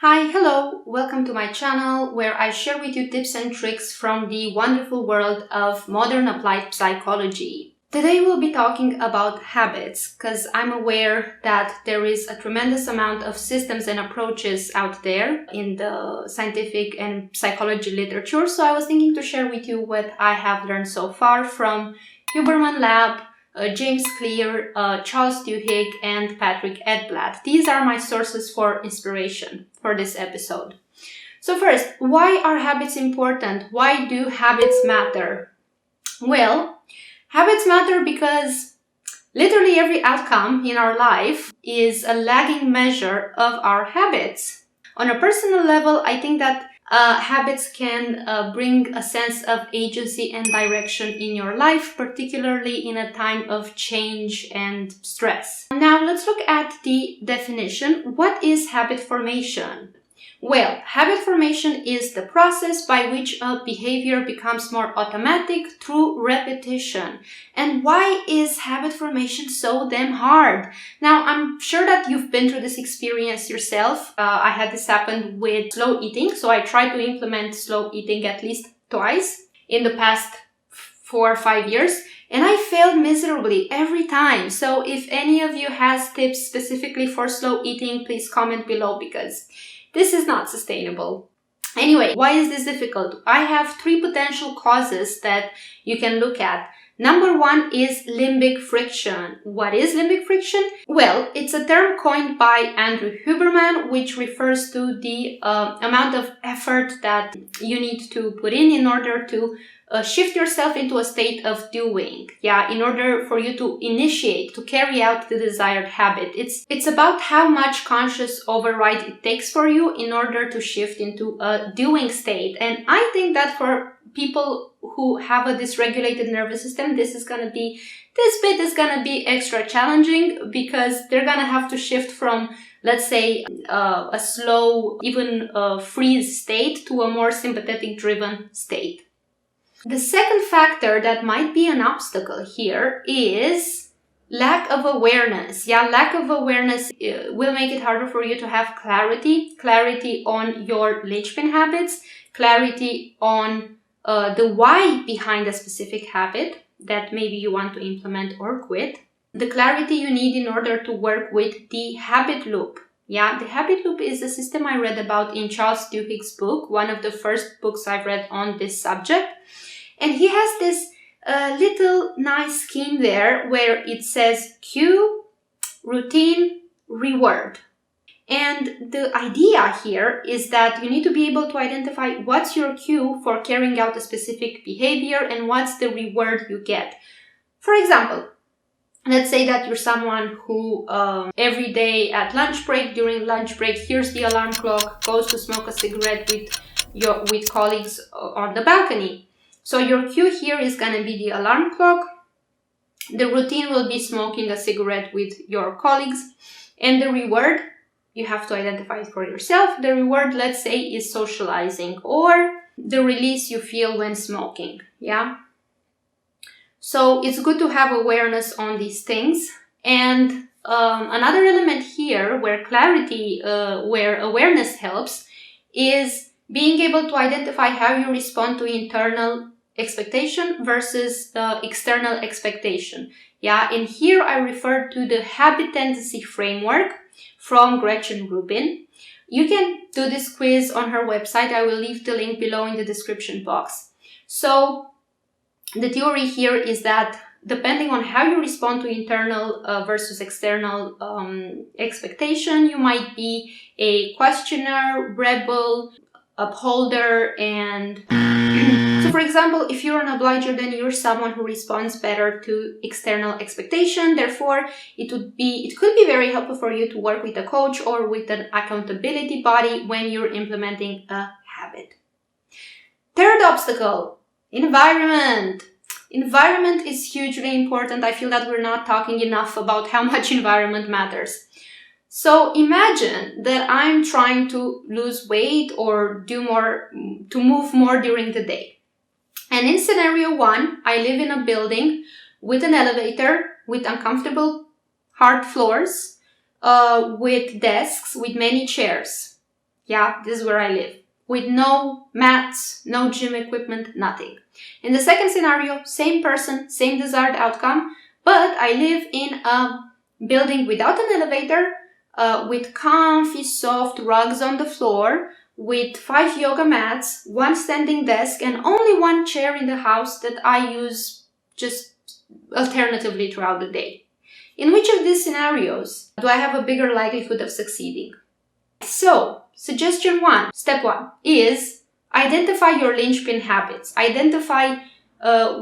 Hi, hello, welcome to my channel where I share with you tips and tricks from the wonderful world of modern applied psychology. Today we'll be talking about habits because I'm aware that there is a tremendous amount of systems and approaches out there in the scientific and psychology literature. So I was thinking to share with you what I have learned so far from Huberman Lab, James Clear, Charles Duhigg, and Patrick Edblad. These are my sources for inspiration for this episode. So first, why are habits important? Why do habits matter? Well, habits matter because literally every outcome in our life is a lagging measure of our habits. On a personal level, I think that habits can bring a sense of agency and direction in your life, particularly in a time of change and stress. Now, let's look at the definition. What is habit formation? Well, habit formation is the process by which a behavior becomes more automatic through repetition. And why is habit formation so damn hard? Now, I'm sure that you've been through this experience yourself. I had this happen with slow eating, so I tried to implement slow eating at least twice in the past 4 or 5 years, and I failed miserably every time. So if any of you has tips specifically for slow eating, please comment below because this is not sustainable. Anyway, why is this difficult? I have 3 potential causes that you can look at. Number 1 is limbic friction. What is limbic friction? Well, it's a term coined by Andrew Huberman, which refers to the amount of effort that you need to put in order to shift yourself into a state of doing. In order for you to initiate, to carry out the desired habit. It's about how much conscious override it takes for you in order to shift into a doing state. And I think that for people who have a dysregulated nervous system, this bit is gonna be extra challenging because they're gonna have to shift from, let's say, a slow, even freeze state to a more sympathetic driven state. The second factor that might be an obstacle here is lack of awareness. Lack of awareness will make it harder for you to have clarity on your linchpin habits, clarity on the why behind a specific habit that maybe you want to implement or quit, the clarity you need in order to work with the habit loop. The habit loop is a system I read about in Charles Duhigg's book, one of the first books I've read on this subject. And he has this little nice scheme there where it says cue, routine, reward. And the idea here is that you need to be able to identify what's your cue for carrying out a specific behavior and what's the reward you get. For example, let's say that you're someone who every day at during lunch break, hears the alarm clock, goes to smoke a cigarette with colleagues on the balcony. So your cue here is going to be the alarm clock. The routine will be smoking a cigarette with your colleagues. And the reward, you have to identify it for yourself. The reward, let's say, is socializing or the release you feel when smoking. So it's good to have awareness on these things. And another element here where where awareness helps is being able to identify how you respond to internal expectation versus external expectation. And here I refer to the habit tendency framework from Gretchen Rubin. You can do this quiz on her website. I will leave the link below in the description box. So the theory here is that depending on how you respond to internal versus external expectation, you might be a questioner, rebel, upholder, and so for example, if you're an obliger, then you're someone who responds better to external expectation. Therefore, it could be very helpful for you to work with a coach or with an accountability body when you're implementing a habit. Third obstacle, environment. Environment is hugely important. I feel that we're not talking enough about how much environment matters. So imagine that I'm trying to lose weight or to move more during the day. And in scenario 1, I live in a building with an elevator, with uncomfortable hard floors, with desks, with many chairs. Yeah, this is where I live. With no mats, no gym equipment, nothing. In the second scenario, same person, same desired outcome, but I live in a building without an elevator, with comfy, soft rugs on the floor, with 5 yoga mats, 1 standing desk, and only 1 chair in the house that I use just alternatively throughout the day. In which of these scenarios do I have a bigger likelihood of succeeding? So, suggestion 1, step 1, is identify your linchpin habits. Identify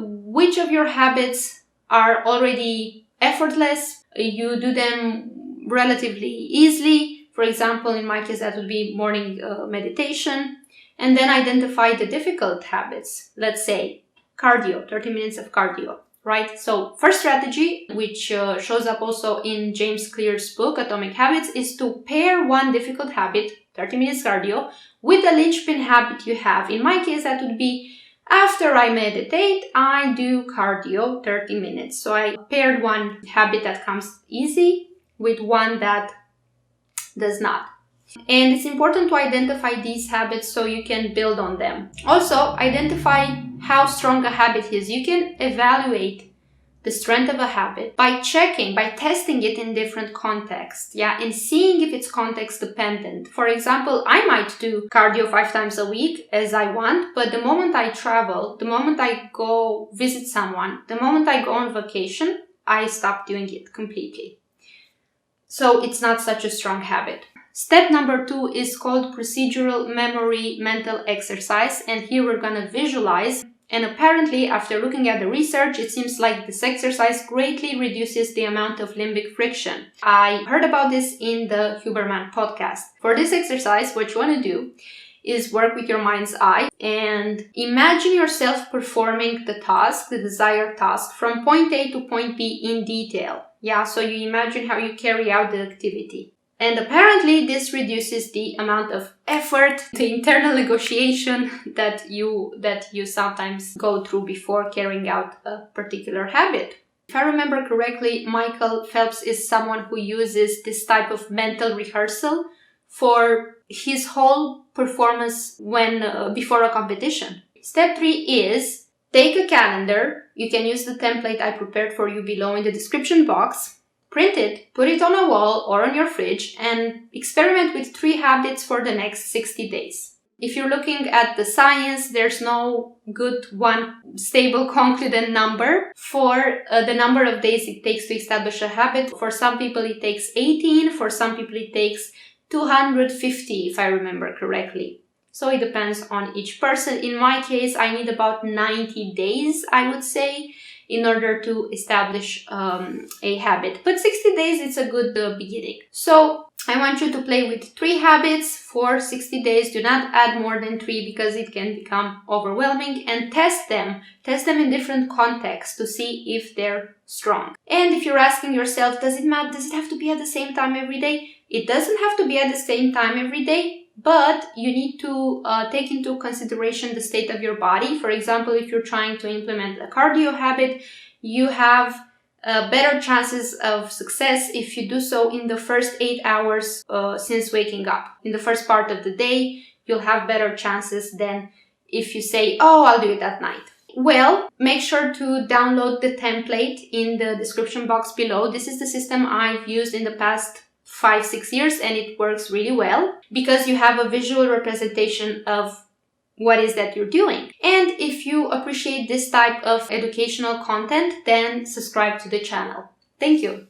which of your habits are already effortless. You do them relatively easily. For example, in my case, that would be morning meditation. And then identify the difficult habits. Let's say cardio, 30 minutes of cardio. Right? So first strategy, which shows up also in James Clear's book, Atomic Habits, is to pair one difficult habit, 30 minutes cardio, with a linchpin habit you have. In my case, that would be after I meditate, I do cardio 30 minutes. So I paired one habit that comes easy with one that does not. And it's important to identify these habits so you can build on them. Also, identify how strong a habit is. You can evaluate the strength of a habit by testing it in different contexts, and seeing if it's context dependent. For example, I might do cardio 5 times a week as I want, but the moment I travel, the moment I go visit someone, the moment I go on vacation, I stop doing it completely. So it's not such a strong habit. Step number 2 is called procedural memory mental exercise, and here we're going to visualize. And apparently, after looking at the research, it seems like this exercise greatly reduces the amount of limbic friction. I heard about this in the Huberman podcast. For this exercise, what you want to do is work with your mind's eye and imagine yourself performing the task, the desired task, from point A to point B in detail. So you imagine how you carry out the activity. And apparently this reduces the amount of effort, the internal negotiation that you sometimes go through before carrying out a particular habit. If I remember correctly, Michael Phelps is someone who uses this type of mental rehearsal for his whole performance when before a competition. Step 3 is take a calendar. You can use the template I prepared for you below in the description box. Print it, put it on a wall or on your fridge, and experiment with 3 habits for the next 60 days. If you're looking at the science, there's no good one stable, concludent number for the number of days it takes to establish a habit. For some people, it takes 18. For some people, it takes 250, if I remember correctly. So it depends on each person. In my case, I need about 90 days, I would say, in order to establish a habit. But 60 days, it's a good beginning. So I want you to play with 3 habits for 60 days. Do not add more than 3 because it can become overwhelming, and test them. Test them in different contexts to see if they're strong. And if you're asking yourself, does it matter? Does it have to be at the same time every day? It doesn't have to be at the same time every day, but you need to take into consideration the state of your body. For example, if you're trying to implement a cardio habit, you have better chances of success if you do so in the first 8 hours since waking up. In the first part of the day, you'll have better chances than if you say, I'll do it at night. Well, make sure to download the template in the description box below. This is the system I've used in the past 5-6 years, and it works really well because you have a visual representation of what is that you're doing. And if you appreciate this type of educational content, then subscribe to the channel. Thank you.